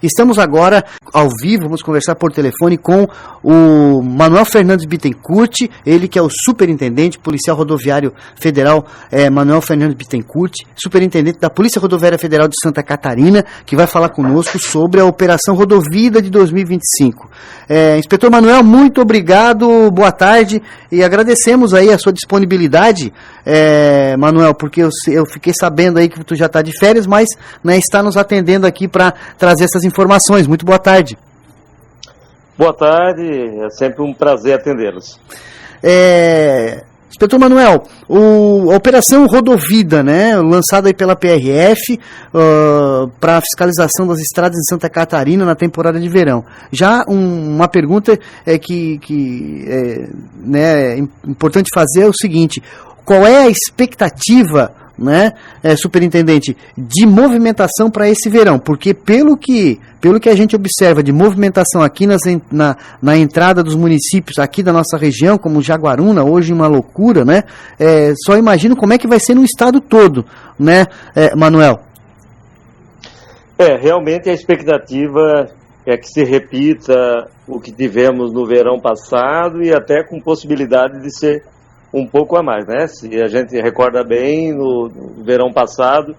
Estamos agora ao vivo, vamos conversar por telefone com o Manuel Fernandes Bittencourt, ele que é o superintendente policial rodoviário federal, Manuel Fernandes Bittencourt, superintendente da Polícia Rodoviária Federal de Santa Catarina, que vai falar conosco sobre a Operação Rodovida de 2025. Inspetor Manuel, muito obrigado, boa tarde, e agradecemos aí a sua disponibilidade, Manuel, porque eu fiquei sabendo aí que tu já está de férias, mas está nos atendendo aqui para trazer essas informações. Muito boa tarde. Boa tarde, é sempre um prazer atendê-los. Inspetor Manuel, a Operação Rodovida, né, lançada aí pela PRF para a fiscalização das estradas em Santa Catarina na temporada de verão. Já uma pergunta que é importante fazer é o seguinte: qual é a expectativa, né, superintendente, de movimentação para esse verão? Porque pelo que a gente observa de movimentação aqui na entrada dos municípios aqui da nossa região, como Jaguaruna, hoje uma loucura, né? Só imagino como é que vai ser no estado todo, né, Manuel? Realmente a expectativa é que se repita o que tivemos no verão passado e até com possibilidade de ser um pouco a mais, né? Se a gente recorda bem, no verão passado,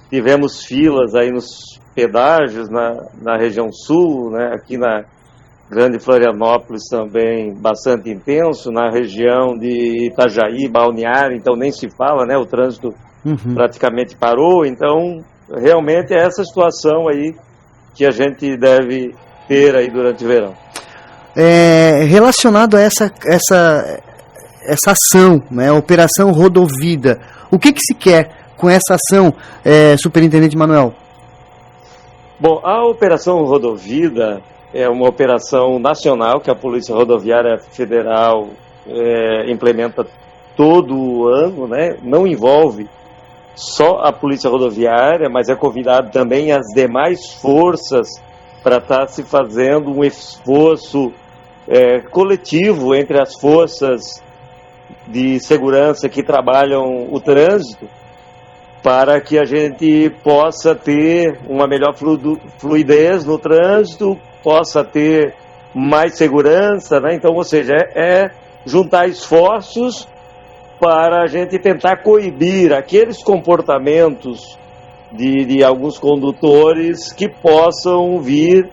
tivemos filas aí nos pedágios na região sul, né? Aqui na Grande Florianópolis também bastante intenso, na região de Itajaí, Balneário, então nem se fala, né? O trânsito praticamente parou, então realmente é essa situação aí que a gente deve ter aí durante o verão. Relacionado a essa ação, né, Operação Rodovida, o que se quer com essa ação, superintendente Manuel? Bom, a Operação Rodovida é uma operação nacional que a Polícia Rodoviária Federal implementa todo ano, né? Não envolve só a Polícia Rodoviária, mas é convidado também as demais forças para estar se fazendo um esforço coletivo entre as forças de segurança que trabalham o trânsito, para que a gente possa ter uma melhor fluidez no trânsito, possa ter mais segurança, né? Então, ou seja, juntar esforços para a gente tentar coibir aqueles comportamentos de alguns condutores que possam vir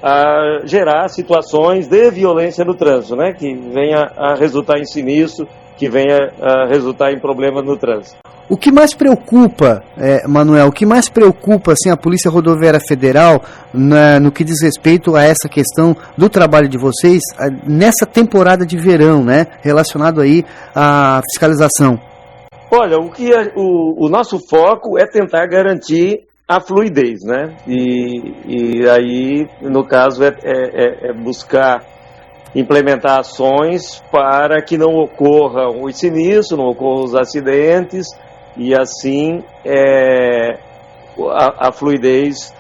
a gerar situações de violência no trânsito, né? Que venha a resultar em sinistro, que venha a resultar em problemas no trânsito. O que mais preocupa, Manuel, o que mais preocupa assim, a Polícia Rodoviária Federal no que diz respeito a essa questão do trabalho de vocês nessa temporada de verão, né, relacionado aí à fiscalização? Olha, o nosso foco é tentar garantir a fluidez, né? E aí, no caso, é buscar implementar ações para que não ocorram os sinistros, não ocorram os acidentes e assim a fluidez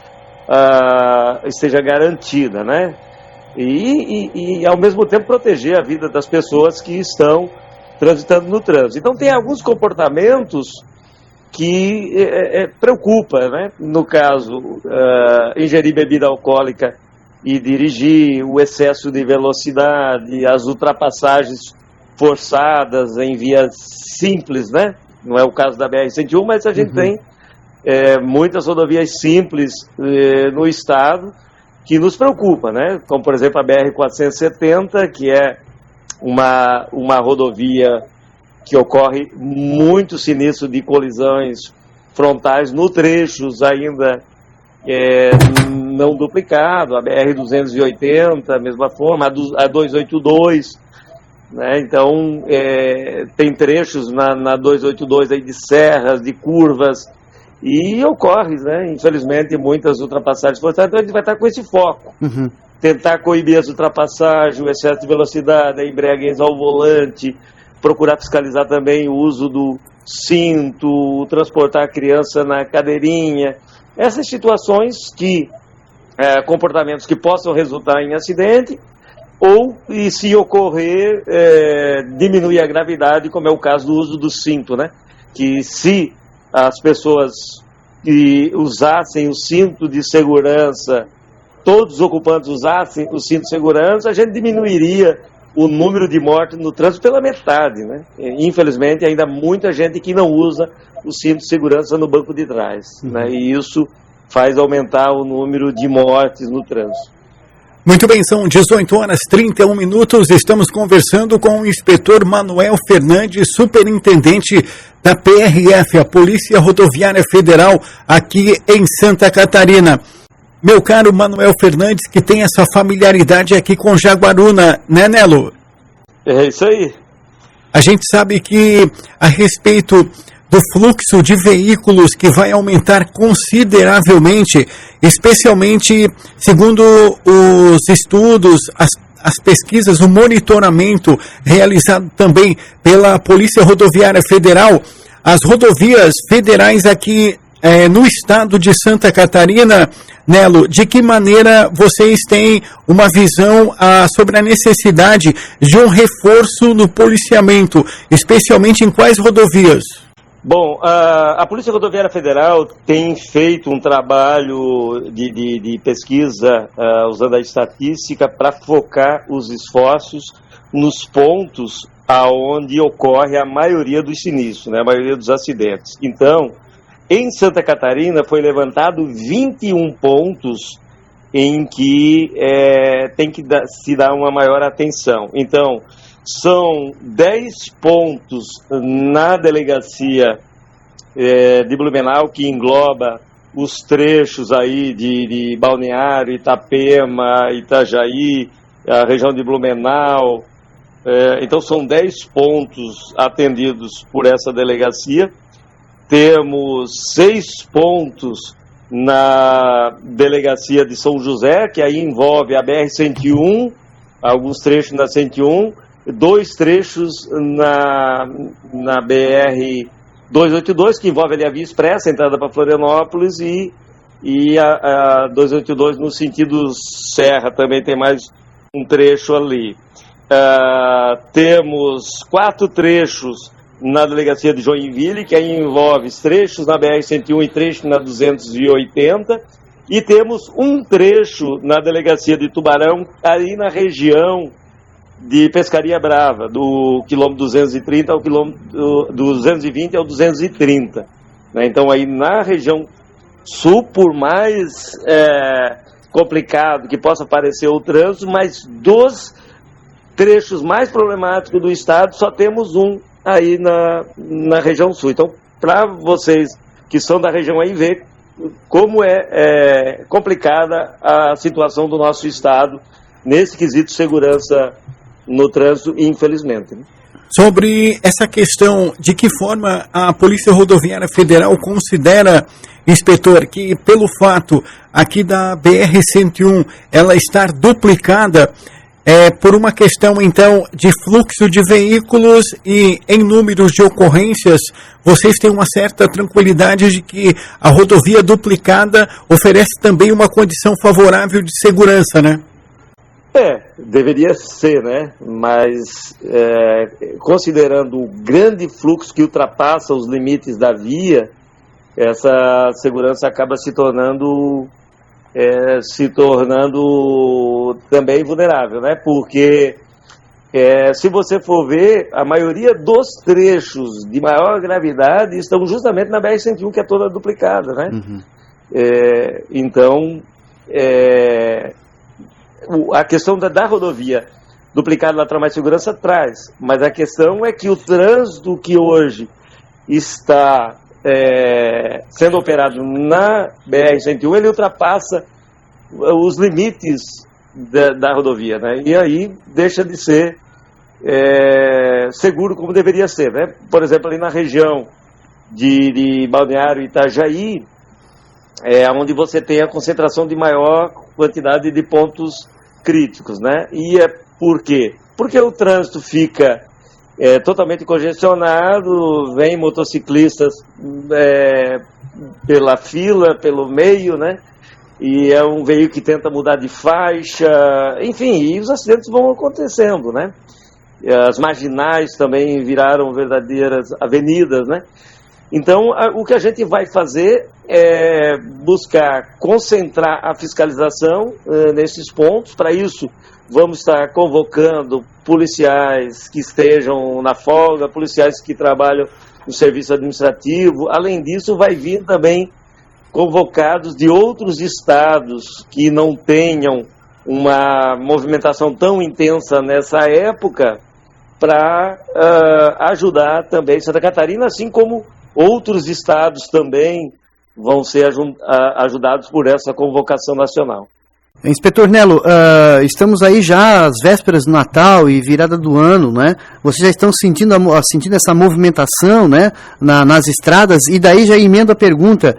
esteja garantida, né? E ao mesmo tempo proteger a vida das pessoas que estão transitando no trânsito. Então tem alguns comportamentos que preocupa, né? No caso, ingerir bebida alcoólica e dirigir, o excesso de velocidade, as ultrapassagens forçadas em vias simples, né? Não é o caso da BR-101, mas a gente tem muitas rodovias simples no estado que nos preocupa, né? Como, por exemplo, a BR-470, que é uma rodovia que ocorre muito sinistro de colisões frontais no trechos ainda não duplicado, a BR-280, mesma forma, a 282, né? Então, tem trechos na 282 aí de serras, de curvas, e ocorre, né, infelizmente, muitas ultrapassagens forçadas. Então a gente vai estar com esse foco, tentar coibir as ultrapassagens, o excesso de velocidade, a embriaguez ao volante, procurar fiscalizar também o uso do cinto, transportar a criança na cadeirinha, essas situações comportamentos que possam resultar em acidente, ou, e se ocorrer, diminuir a gravidade, como é o caso do uso do cinto, né? Que se as pessoas que usassem o cinto de segurança todos os ocupantes usassem o cinto de segurança, a gente diminuiria o número de mortes no trânsito pela metade, né? Infelizmente, ainda há muita gente que não usa o cinto de segurança no banco de trás, né? E isso faz aumentar o número de mortes no trânsito. Muito bem, são 18h31, estamos conversando com o inspetor Manuel Fernandes, superintendente da PRF, a Polícia Rodoviária Federal, aqui em Santa Catarina. Meu caro Manuel Fernandes, que tem essa familiaridade aqui com Jaguaruna, né, Nelo? É isso aí. A gente sabe que a respeito do fluxo de veículos que vai aumentar consideravelmente, especialmente segundo os estudos, as pesquisas, o monitoramento realizado também pela Polícia Rodoviária Federal, as rodovias federais aqui no estado de Santa Catarina. Nelo, de que maneira vocês têm uma visão sobre a necessidade de um reforço no policiamento, especialmente em quais rodovias? Bom, a Polícia Rodoviária Federal tem feito um trabalho de pesquisa usando a estatística para focar os esforços nos pontos aonde ocorre a maioria dos sinistros, né, a maioria dos acidentes. Então, em Santa Catarina foi levantado 21 pontos em que tem que se dar uma maior atenção. Então, são 10 pontos na delegacia de Blumenau, que engloba os trechos aí de Balneário, Itapema, Itajaí, a região de Blumenau. Então, são 10 pontos atendidos por essa delegacia. Temos 6 pontos na delegacia de São José, que aí envolve a BR-101, alguns trechos na 101, 2 trechos na BR-282, que envolve ali a Via Expressa, a entrada para Florianópolis, e a 282 no sentido Serra, também tem mais um trecho ali. Temos 4 trechos na delegacia de Joinville, que aí envolve trechos na BR-101 e trecho na 280, e temos um trecho na delegacia de Tubarão, aí na região de Pescaria Brava, do quilômetro 230 ao quilômetro do 220 ao 230. Né? Então, aí na região sul, por mais complicado que possa parecer o trânsito, mas dos trechos mais problemáticos do estado, só temos um aí na região sul. Então, para vocês que são da região aí, ver como é complicada a situação do nosso estado nesse quesito de segurança no trânsito, infelizmente. Sobre essa questão, de que forma a Polícia Rodoviária Federal considera, inspetor, que pelo fato aqui da BR-101 ela estar duplicada, por uma questão, então, de fluxo de veículos e em números de ocorrências, vocês têm uma certa tranquilidade de que a rodovia duplicada oferece também uma condição favorável de segurança, né? Deveria ser, né? Mas, considerando o grande fluxo que ultrapassa os limites da via, essa segurança acaba se tornando também vulnerável, né? Porque se você for ver, a maioria dos trechos de maior gravidade estão justamente na BR-101, que é toda duplicada, né? Então, a questão da rodovia duplicada ela traz mais segurança, traz, mas a questão é que o trânsito que hoje está sendo operado na BR-101, ele ultrapassa os limites da rodovia, né? E aí deixa de ser seguro como deveria ser, né? Por exemplo, ali na região de Balneário e Itajaí, onde você tem a concentração de maior quantidade de pontos críticos, né? E por quê? Porque o trânsito fica totalmente congestionado, vem motociclistas pela fila, pelo meio, né? E é um veículo que tenta mudar de faixa, enfim, e os acidentes vão acontecendo, né? As marginais também viraram verdadeiras avenidas, né? Então, o que a gente vai fazer buscar concentrar a fiscalização nesses pontos. Para isso, vamos estar convocando policiais que estejam na folga, policiais que trabalham no serviço administrativo. Além disso, vai vir também convocados de outros estados que não tenham uma movimentação tão intensa nessa época, para ajudar também Santa Catarina, assim como outros estados também vão ser ajudados por essa convocação nacional. Inspetor Nelo, estamos aí já às vésperas do Natal e virada do ano, né? Vocês já estão sentindo essa movimentação, né, nas estradas, e daí já emendo a pergunta,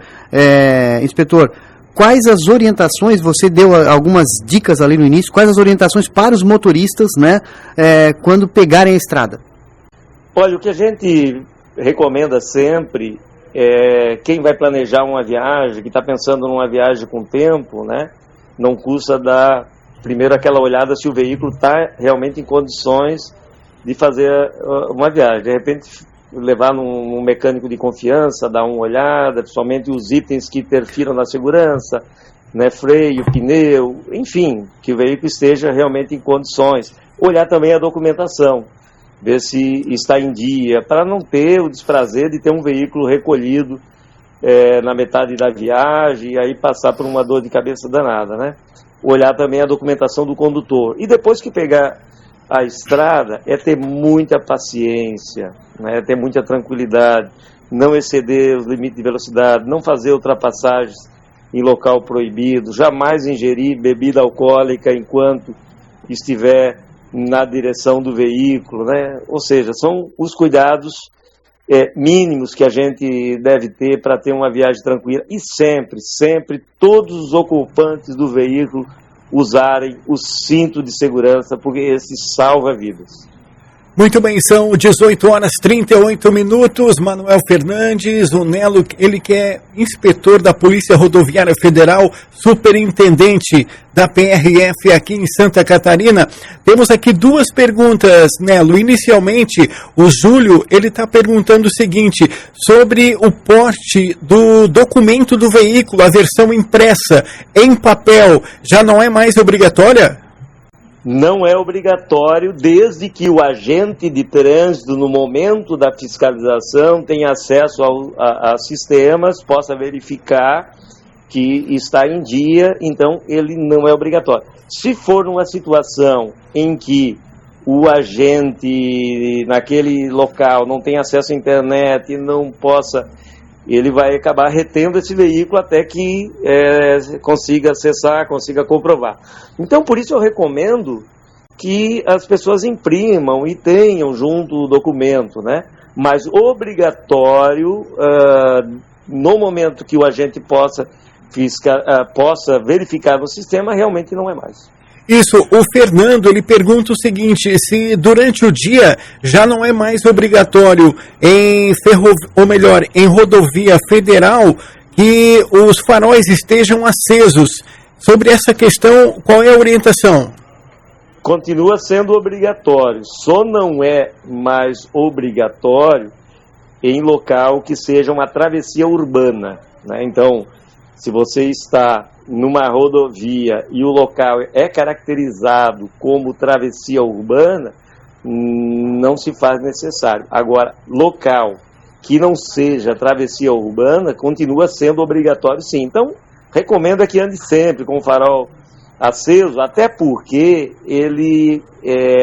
inspetor, quais as orientações, você deu algumas dicas ali no início, quais as orientações para os motoristas, né, quando pegarem a estrada? Olha, o que a gente recomenda sempre quem vai planejar uma viagem, que está pensando numa viagem com tempo, né, não custa dar primeiro aquela olhada se o veículo está realmente em condições de fazer uma viagem. De repente, levar num mecânico de confiança, dar uma olhada, principalmente os itens que interfiram na segurança, né, freio, pneu, enfim, que o veículo esteja realmente em condições. Olhar também a documentação, ver se está em dia, para não ter o desprazer de ter um veículo recolhido na metade da viagem e aí passar por uma dor de cabeça danada, né? Olhar também a documentação do condutor. E depois que pegar a estrada, ter muita paciência, né? Ter muita tranquilidade, não exceder os limites de velocidade, não fazer ultrapassagens em local proibido, jamais ingerir bebida alcoólica enquanto estiver na direção do veículo, né? Ou seja, são os cuidados mínimos que a gente deve ter para ter uma viagem tranquila, e sempre todos os ocupantes do veículo usarem o cinto de segurança, porque esse salva vidas. Muito bem, são 18h38. Manuel Fernandes, o Nelo, ele que é inspetor da Polícia Rodoviária Federal, superintendente da PRF aqui em Santa Catarina. Temos aqui duas perguntas, Nelo. Inicialmente, o Júlio, ele está perguntando o seguinte, sobre o porte do documento do veículo, a versão impressa em papel, já não é mais obrigatória? Não é obrigatório, desde que o agente de trânsito, no momento da fiscalização, tenha acesso a sistemas, possa verificar que está em dia, então ele não é obrigatório. Se for numa situação em que o agente naquele local não tem acesso à internet e não possa, ele vai acabar retendo esse veículo até que consiga acessar, consiga comprovar. Então, por isso eu recomendo que as pessoas imprimam e tenham junto o documento, né? Mas obrigatório, no momento que o agente possa verificar no sistema, realmente não é mais. Isso, o Fernando, ele pergunta o seguinte, se durante o dia já não é mais obrigatório em rodovia federal que os faróis estejam acesos. Sobre essa questão, qual é a orientação? Continua sendo obrigatório, só não é mais obrigatório em local que seja uma travessia urbana, né? Então, se você está numa rodovia e o local é caracterizado como travessia urbana, não se faz necessário. Agora, local que não seja travessia urbana, continua sendo obrigatório sim. Então, recomendo que ande sempre com o farol aceso, até porque ele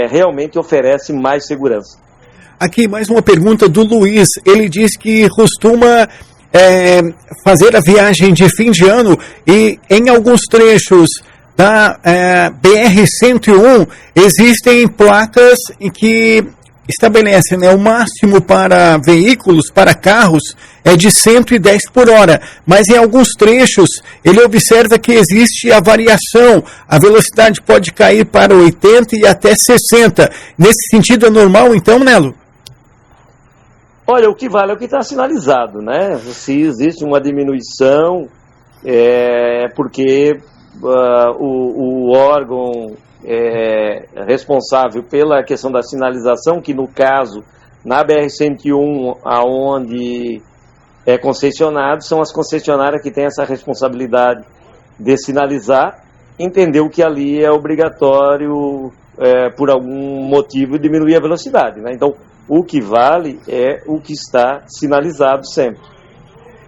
realmente oferece mais segurança. Aqui mais uma pergunta do Luiz. Ele diz que costuma fazer a viagem de fim de ano e em alguns trechos da BR-101 existem placas em que estabelecem, né, o máximo para veículos, para carros, é de 110 por hora, mas em alguns trechos ele observa que existe a variação, a velocidade pode cair para 80 e até 60. Nesse sentido é normal então, Nelo? Olha, o que vale é o que está sinalizado, né? Se existe uma diminuição, porque o órgão responsável pela questão da sinalização, que no caso, na BR-101, aonde é concessionado, são as concessionárias que têm essa responsabilidade de sinalizar, entender que ali é obrigatório, por algum motivo, diminuir a velocidade, né? Então, o que vale é o que está sinalizado sempre.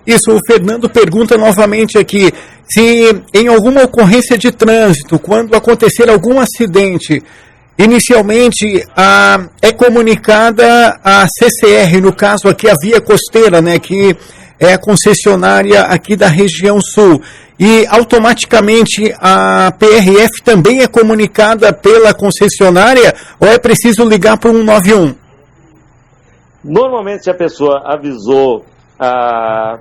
Isso, o Fernando pergunta novamente aqui, se em alguma ocorrência de trânsito, quando acontecer algum acidente, inicialmente é comunicada a CCR, no caso aqui a Via Costeira, né, que é a concessionária aqui da região sul, e automaticamente a PRF também é comunicada pela concessionária ou é preciso ligar para o 191? Normalmente, se a pessoa avisou a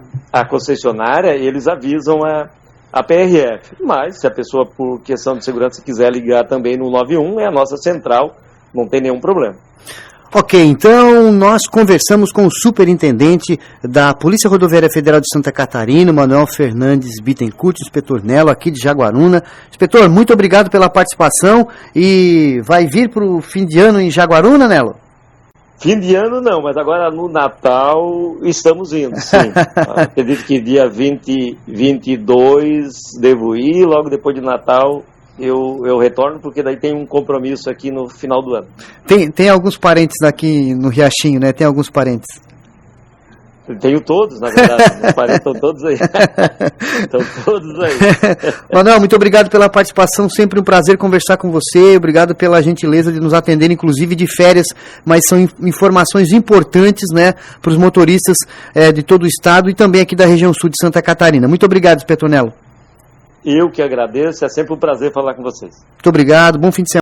concessionária, eles avisam a PRF. Mas, se a pessoa, por questão de segurança, quiser ligar também no 91, é a nossa central, não tem nenhum problema. Ok, então nós conversamos com o superintendente da Polícia Rodoviária Federal de Santa Catarina, Manuel Fernandes Bittencourt, inspetor Nelo, aqui de Jaguaruna. Inspetor, muito obrigado pela participação e vai vir para o fim de ano em Jaguaruna, Nelo? Fim de ano não, mas agora no Natal estamos indo, sim. Acredito que dia 22 devo ir, logo depois de Natal eu retorno, porque daí tem um compromisso aqui no final do ano. Tem alguns parentes aqui no Riachinho, né? Tem alguns parentes. Tenho todos, na verdade. Os parentes estão todos aí. Estão todos aí. Manuel, muito obrigado pela participação. Sempre um prazer conversar com você. Obrigado pela gentileza de nos atender, inclusive de férias, mas são informações importantes, né, para os motoristas de todo o estado e também aqui da região sul de Santa Catarina. Muito obrigado, inspetor Nelo. Eu que agradeço. É sempre um prazer falar com vocês. Muito obrigado. Bom fim de semana.